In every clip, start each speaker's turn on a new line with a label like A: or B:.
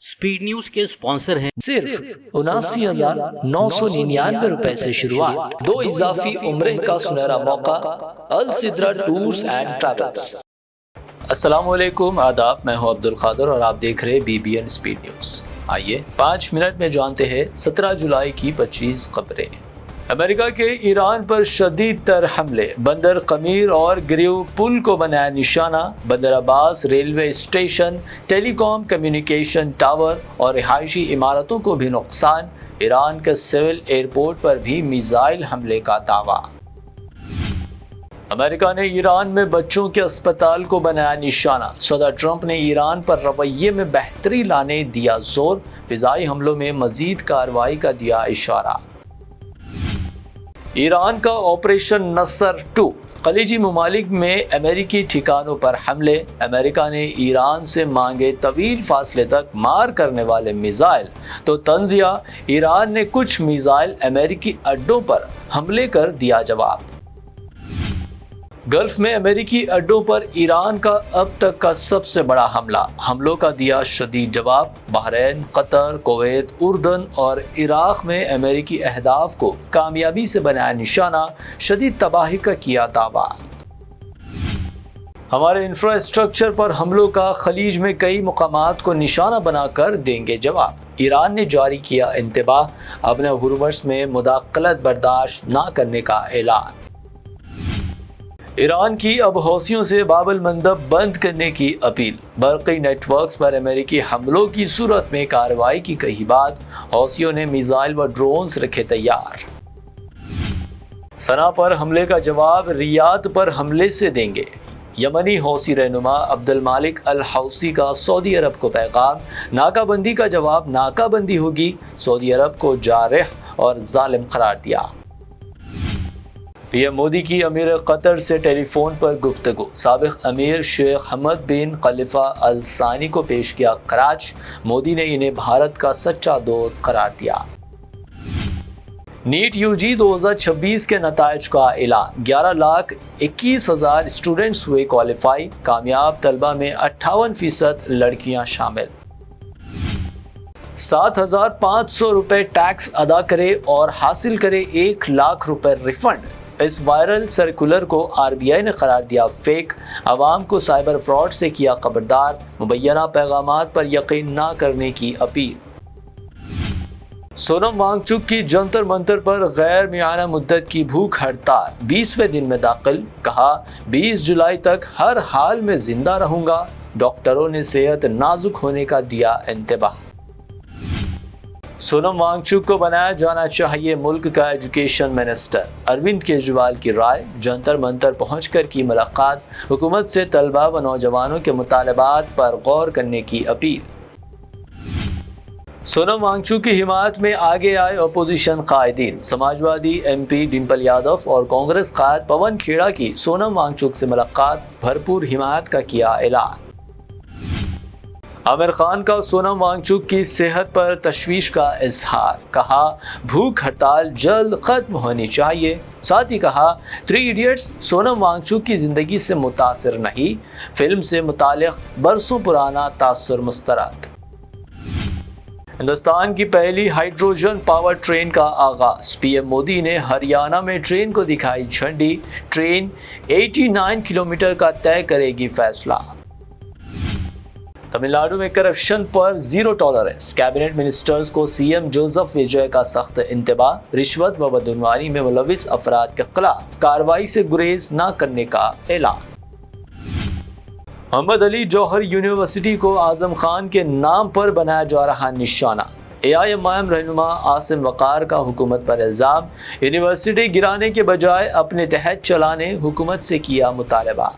A: Speed news के sponsor हैं
B: सिर्फ 79,999 रुपए से शुरुआत, 2 इजाफी उम्रे का सुनहरा मौका। अल सिद्रा टूर्स एंड ट्रैवल्स। अस्सलामुअलैकुम, आदाब। मैं हूं अब्दुल कादिर और आप देख रहे हैं BBN स्पीड न्यूज। आइए 5 मिनट में जानते हैं 17 जुलाई की 25 खबरें। अमेरिका के ईरान पर शदीद तर हमले, बंदर कमीर और गिरियो पुल को बनाया निशाना। बंदर Abbas railway station, telecom communication tower और रिहायशी इमारतों को भी नुकसान। ईरान के सिविल एयरपोर्ट पर भी मिसाइल हमले का दावा। अमेरिका ने ईरान में बच्चों के अस्पताल को बनाया निशाना। सदर ट्रंप ने ईरान पर रवैये में बेहतरी लाने दिया जोर। फिजाई हमलों में मजीद कार्रवाई का दिया इशारा। ईरान का ऑपरेशन नसर 2, खलीजी ममालिक में अमेरिकी ठिकानों पर हमले। अमेरिका ने ईरान से मांगे तवील फासले तक मार करने वाले मिसाइल, तो तंजिया ईरान ने कुछ मिसाइल अमेरिकी अड्डों पर हमले कर दिया जवाब। गल्फ में अमेरिकी अड्डों पर ईरान का अब तक का सबसे बड़ा हमलों का दिया शदीद जवाब। बहरैन, कतर, कुवैत, उर्दन और इराक में अमेरिकी अहदाफ को कामयाबी से बनाया निशाना। शदीद तबाही का किया दावा। हमारे इंफ्रास्ट्रक्चर पर हमलों का खलीज में कई मुकामात को निशाना बनाकर देंगे जवाब। ईरान ने जारी किया इंतबाह, अपने हुर्मस में मुदाखलत बर्दाश्त न करने का ऐलान। ईरान की अब हौसियों से बाबल मंदब बंद करने की अपील। बरक़ी नेटवर्क्स पर अमेरिकी हमलों की सूरत में कार्रवाई की कही बात। हौसियों ने मिसाइल व ड्रोन्स रखे तैयार। सना पर हमले का जवाब रियाद पर हमले से देंगे। यमनी हौसी रहनुमा अब्दुल मालिक अल हौसी का सऊदी अरब को पैगाम। नाकाबंदी का जवाब नाकाबंदी होगी। सऊदी अरब को जारह और जालिम करार दिया। पीएम मोदी की अमीर कतर से टेलीफोन पर गुफ्तगू। साबिक अमीर शेख हमद बिन खलीफा अल सानी को पेश किया खराज। मोदी ने इन्हें भारत का सच्चा दोस्त करार दिया। नीट UG 2026 के नताइज का ऐलान। 11,21,000 स्टूडेंट्स हुए क्वालिफाई। कामयाब तलबा में 58% लड़कियां शामिल। 7,500 रुपए टैक्स अदा करे और हासिल करे 1 लाख रुपए रिफंड। इस वायरल सर्कुलर को RBI ने करार दिया फेक। आवाम को साइबर फ्रॉड से किया खबरदार। मुबैना पैगामात पर यकीन न करने की अपील। सोनम वांगचुक की जंतर मंतर पर गैर मियाना मुद्दत की भूख हड़ताल 20वें दिन में दाखिल। कहा 20 जुलाई तक हर हाल में जिंदा रहूंगा। डॉक्टरों ने सेहत नाजुक होने का दिया इंतबाह। सोनम वांगचुक को बनाया जाना चाहिए मुल्क का एजुकेशन मिनिस्टर। अरविंद केजरीवाल की राय। जंतर मंतर पहुंचकर की मुलाकात। हुकूमत से तलबा व नौजवानों के मुतालबात पर गौर करने की अपील। सोनम वांगचुक की हिमायत में आगे आए अपोजिशन कायदीन। समाजवादी MP डिम्पल यादव और कांग्रेस कायद पवन खेड़ा की सोनम वांगचुक से मुलाकात। भरपूर हिमायत का किया ऐलान। आमिर खान का सोनम वांगचुक की सेहत पर तशवीश का इजहार। कहा भूख हड़ताल जल्द खत्म होनी चाहिए। साथ ही कहा 3 इडियट्स सोनम वांगचुक की जिंदगी से मुतासिर नहीं। फिल्म से मुतालिक बरसों पुराना तासुर मुस्तरद। हिंदुस्तान की पहली हाइड्रोजन पावर ट्रेन का आगाज। PM मोदी ने हरियाणा में ट्रेन को दिखाई झंडी। ट्रेन 89 किलोमीटर का तय करेगी फैसला। तमिलनाडु में करप्शन पर जीरो टॉलरेंस। कैबिनेट मिनिस्टर्स को CM जोसेफ विजय का सख्त इंतबाह। रिश्वत व बदनवानी में मुलविस अफराद के खिलाफ कार्रवाई से गुरेज न करने का ऐलान। मोहम्मद अली जौहर यूनिवर्सिटी को आजम खान के नाम पर बनाया जा रहा निशाना। AIMIM रहनुमा आसिम वकार का हुकूमत पर इल्जाम। यूनिवर्सिटी गिराने के बजाय अपने तहत चलाने हुकूमत से किया मुतालबा।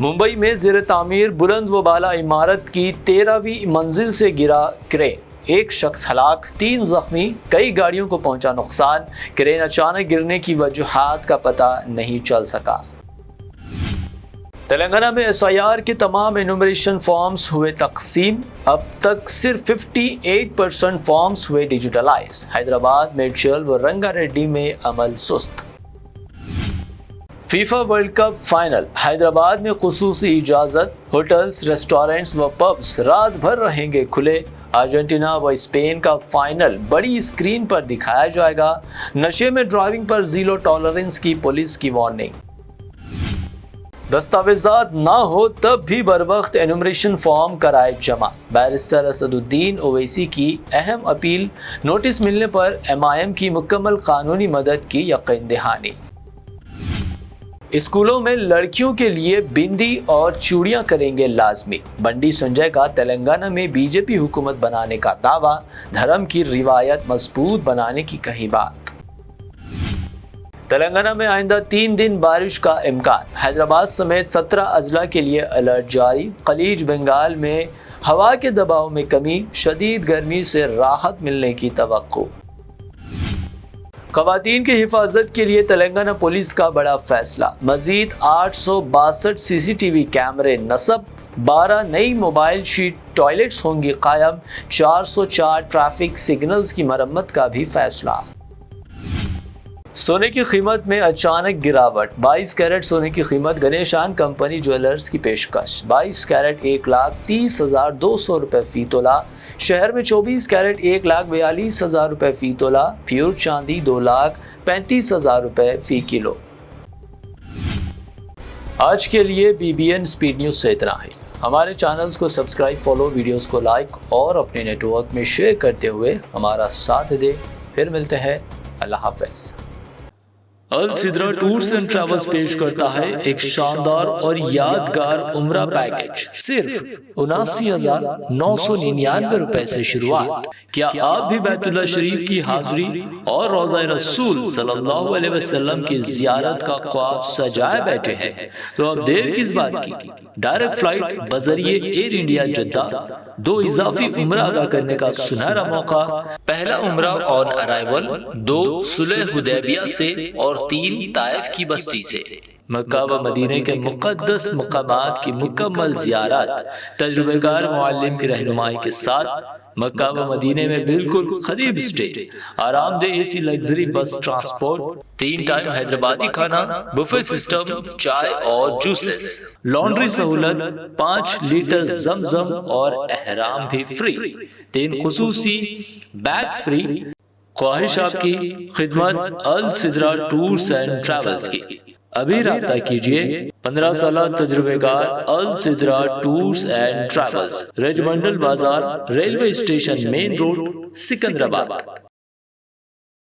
B: मुंबई में ज़ेर तामीर बुलंद व बाला इमारत की 13वीं मंजिल से गिरा क्रेन। 1 शख्स हलाक, 3 जख्मी, कई गाड़ियों को पहुंचा नुकसान। क्रेन अचानक गिरने की वजूहात का पता नहीं चल सका। तेलंगाना में SIR के तमाम एनुमरेशन फॉर्म्स हुए तकसीम। अब तक सिर्फ 58% फॉर्म्स हुए डिजिटलाइज। हैदराबाद, मेडचल व रंगारेड्डी में अमल सुस्त। FIFA world cup final Hyderabad میں خصوصی اجازت، ہوٹلز، ریسٹورنٹس و پبز رات بھر رہیں گے کھلے۔ ارجنٹینا و اسپین کا فائنل بڑی اسکرین پر دکھایا جائے گا۔ نشے میں ڈرائیونگ پر زیرو ٹالرنس کی پولیس کی وارننگ۔ دستاویزات نہ ہو تب بھی بروقت انومریشن فارم کرائے جمع، بیرسٹر اسد الدین اویسی کی اہم اپیل۔ نوٹس ملنے پر MIM کی مکمل قانونی مدد کی یقین دہانی۔ اسکولوں میں لڑکیوں کے لیے بندی اور چوڑیاں کریں گے لازمی، بنڈی سنجے کا تلنگانہ میں BJP حکومت بنانے کا دعویٰ، دھرم کی روایت مضبوط بنانے کی کہی بات۔ تلنگانہ میں آئندہ 3 دن بارش کا امکان، حیدرآباد سمیت 17 اضلاع کے لیے الرٹ جاری۔ خلیج بنگال میں ہوا کے دباؤ میں کمی، شدید گرمی سے راحت ملنے کی توقع۔ خواتین کی حفاظت کے لیے تلنگانہ پولیس کا بڑا فیصلہ، مزید 862 CCTV کیمرے نصب، 12 نئی موبائل شیٹ ٹوائلٹس ہوں گی قائم، 404 ٹریفک سگنلز کی مرمت کا بھی فیصلہ۔ سونے کی قیمت میں اچانک گراوٹ، 22 کیرٹ سونے کی قیمت گنیشان کمپنی جویلرز کی پیشکش، 22 کیرٹ 1,30,200 روپے فی تولہ، شہر میں 24 کیرٹ 1,42,000 روپے فی تولہ، پیور چاندی 2,35,000 روپے فی کلو۔ آج کے لیے BBN سپیڈ نیوز سے اتنا ہی۔ ہمارے چینلز کو سبسکرائب، فالو، ویڈیوز کو لائک اور اپنے نیٹ ورک میں شیئر کرتے ہوئے ہمارا ساتھ دیں۔ پھر ملتے ہیں، اللہ حافظ۔ السدرا ٹورز اینڈ ٹریولز پیش کرتا ہے ایک شاندار اور یادگار عمرہ پیکج، صرف 79,999 روپے سے شروعات۔ کیا آپ بھی بیت اللہ شریف کی حاضری اور روضہ رسول صلی اللہ علیہ وسلم کی زیارت کا خواب سجائے بیٹھے ہیں؟ تو اب دیر کس بات کی؟ ڈائریکٹ فلائٹ بذریعے ایئر انڈیا جدہ، 2 اضافی عمرہ ادا کرنے کا سنہرا موقع۔ پہلا عمرہ آن ارائیول 2 صلح حدیبیہ سے اور 3 طائف کی بستی سے۔ مکہ و مدینہ کے مقدس مقامات کی مکمل زیارت، تجربہ کار معلم کی رہنمائی کے ساتھ۔ مکہ و مدینہ میں بالکل قریب اسٹے، آرام دہ AC لگژری بس ٹرانسپورٹ، 3 ٹائم حیدرآبادی کھانا، بفے سسٹم، چائے اور جوسز، لانڈری سہولت، 5 لیٹر زمزم اور احرام بھی فری، 3 خصوصی بیگز فری۔ خواہش آپ کی خدمت السدرا ٹورز اینڈ ٹریولز کی، ابھی رابطہ کیجئے۔ 15 سالہ تجربے کار السدرا ٹورز اینڈ ٹریولز، رج منڈل بازار، railway station main road, Secunderabad.